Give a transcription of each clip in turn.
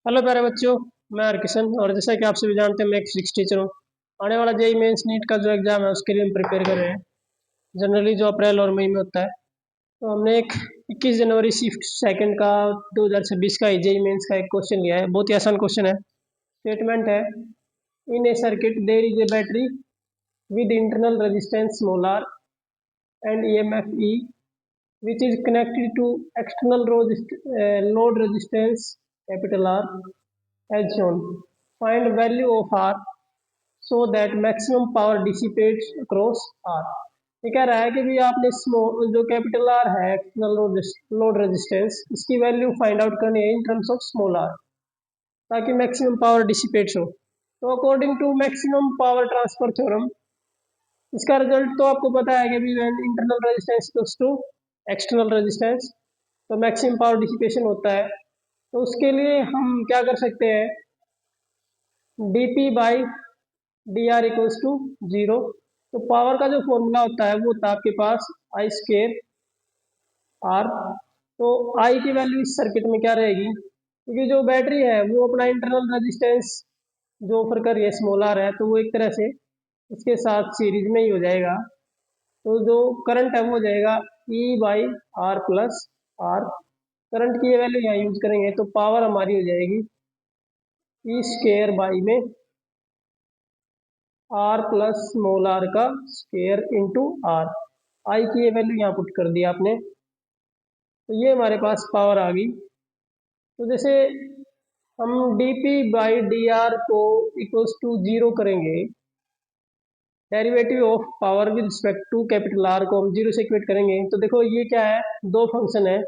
Hello प्यारे बच्चों। मैं हरकिशन और जैसा कि आप सभी जानते हैं मैं एक फिजिक्स टीचर हूँ। आने वाला जेई मेंस नीट का जो एग्ज़ाम है उसके लिए हम प्रिपेयर कर रहे हैं। जनरली जो अप्रैल और मई में होता है, तो हमने एक 21 जनवरी शिफ्ट सेकंड का 2026 का जेई मेंस का एक क्वेश्चन लिया है। बहुत ही आसान क्वेश्चन है। स्टेटमेंट है, in a circuit there is a battery with internal resistance small r and EMF E which is connected to external load resistance capital R as shown. Find value of R so that maximum power dissipates across R. ये कह रहा है कि भी आपने जो capital R है external load resistance, इसकी वैल्यू फाइंड आउट करनी है in terms of small R, ताकि मैक्सिमम पावर डिसिपेट्स हो। तो according to maximum power transfer theorem, इसका रिजल्ट तो आपको पता है कि भी internal resistance equals to external resistance, तो मैक्सिमम पावर डिसिपेशन होता है। तो उसके लिए हम क्या कर सकते हैं, D P by D R equals to zero. तो पावर का जो फॉर्मूला होता है वो होता है आपके पास आई स्केयर आर। तो आई की वैल्यू इस सर्किट में क्या रहेगी, क्योंकि जो बैटरी है वो अपना इंटरनल रेजिस्टेंस जो ऑफर कर रही है स्मॉल आर है, तो वो एक तरह से इसके साथ सीरीज में ही हो जाएगा। तो जो करंट है वो हो जाएगा E by are plus R. Current की ये वैल्यू यहाँ यूज करेंगे तो पावर हमारी हो जाएगी ई स्केयर बाई में आर प्लस स्मॉल आर का स्केयर इंटू आर। आई की ये वैल्यू यहाँ पुट कर दी आपने, तो ये हमारे पास पावर आ गई। तो जैसे हम D P by D R को इक्वल्स टू जीरो करेंगे, derivative of power with respect to capital R को हम जीरो से इक्वेट करेंगे, तो देखो ये क्या है, दो फंक्शन है,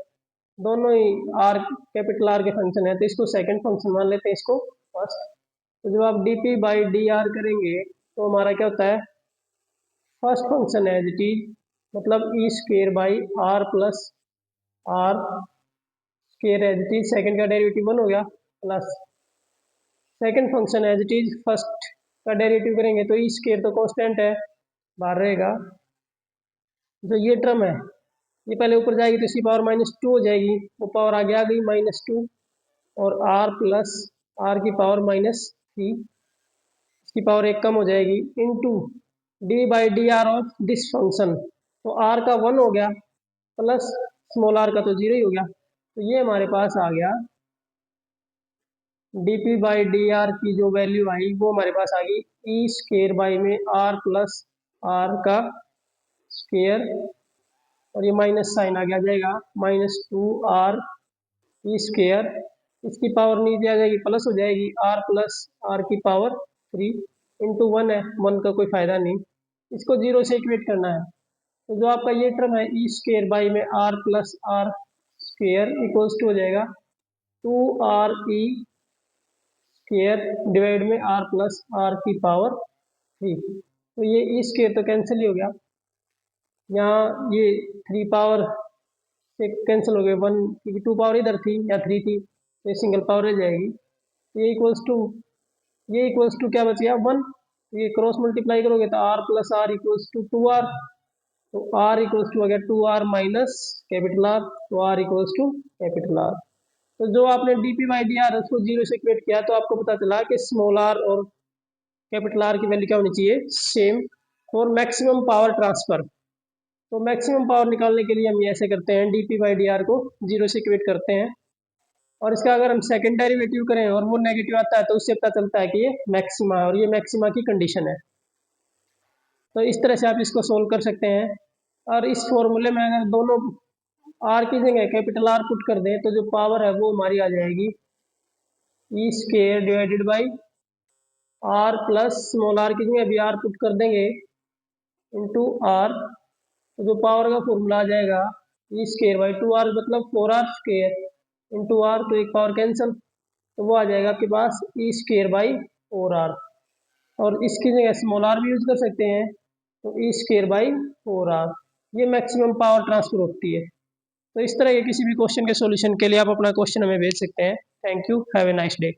दोनों ही आर कैपिटल आर के फंक्शन है, तो इसको सेकंड फंक्शन मान लेते हैं, इसको फर्स्ट। तो जब आप d P by D r करेंगे तो हमारा क्या होता है, first function as it is, मतलब E square by are plus r square as it is, second का डेरिवेटिव वन हो गया, plus second function as it is first का डेरिवेटिव करेंगे तो ई स्क्वेयर तो कांस्टेंट है, बाहर रहेगा। जो ये टर्म है ये पहले ऊपर जाएगी तो इसकी पावर -2 हो जाएगी, वो पावर आगे आ गई -2, और आर प्लस आर की पावर -3, इसकी पावर एक कम हो जाएगी, into D by D R of this function. तो आर का 1 हो गया प्लस स्मॉल आर का तो 0 ही हो गया। तो ये हमारे पास आ गया D P by D R की जो वैल्यू आई वो हमारे पास आ गई ई स्केयर बाई में आर प्लस आर का स्केयर, और ये माइनस साइन आ जाएगा -2 आर ई स्केयर, इसकी पावर नीचे आ जाएगी प्लस हो जाएगी आर प्लस आर की पावर 3 इंटू 1 है, 1 का कोई फायदा नहीं, इसको 0 से इक्वेट करना है। तो जो आपका ये टर्म है ई स्केयर बाई में R plus R square equals to हो जाएगा 2 आर ई स्केयर डिवाइड में आर प्लस आर की पावर 3। तो ये ई स्केयर तो कैंसिल ही हो गया, यहाँ ये 3 पावर से कैंसिल हो गए 1, क्योंकि 2 पावर इधर थी या 3 थी, तो ये सिंगल पावर रह जाएगी। ये इक्वल्स टू क्या बच गया 1, तो ये क्रॉस मल्टीप्लाई करोगे तो R plus R equals to 2 R, तो आर इक्वल्स टू हो गया 2 आर माइनस कैपिटल आर, तो R equals to capital R. तो जो आपने D P by D R उसको 0 से इक्वेट किया तो आपको पता चला कि स्मॉल आर और कैपिटल आर की वैल्यू क्या होनी चाहिए, same, for maximum power transfer. तो मैक्सिमम पावर निकालने के लिए हम ये ऐसे करते हैं, D P by D R को 0 से इक्वेट करते हैं, और इसका अगर हम सेकंड डेरिवेटिव करें और वो नेगेटिव आता है तो उससे पता चलता है कि ये मैक्सिमा है और ये मैक्सिमा की कंडीशन है। तो इस तरह से आप इसको सोल्व कर सकते हैं। और इस फॉर्मूले में अगर दोनों आर की जगह कैपिटल आर पुट कर दें तो जो पावर है वो हमारी आ जाएगी E square divided by are plus small r की जगह अभी आर पुट कर देंगे इंटू आर, तो जो पावर का फॉर्मूला आ जाएगा ई स्केयर बाई 2 आर, मतलब 4 आर स्केयर इंटू आर, तो एक पावर कैंसिल, तो वो आ जाएगा आपके पास ई स्केयर बाई 4 आर, और इसकी जगह स्मॉल आर भी यूज कर सकते हैं, तो ई स्केयर बाई 4 आर। ये मैक्सिमम पावर ट्रांसफर होती है। तो इस तरह के किसी भी क्वेश्चन के सॉल्यूशन के लिए आप अपना क्वेश्चन हमें भेज सकते हैं। Thank you, have a nice day.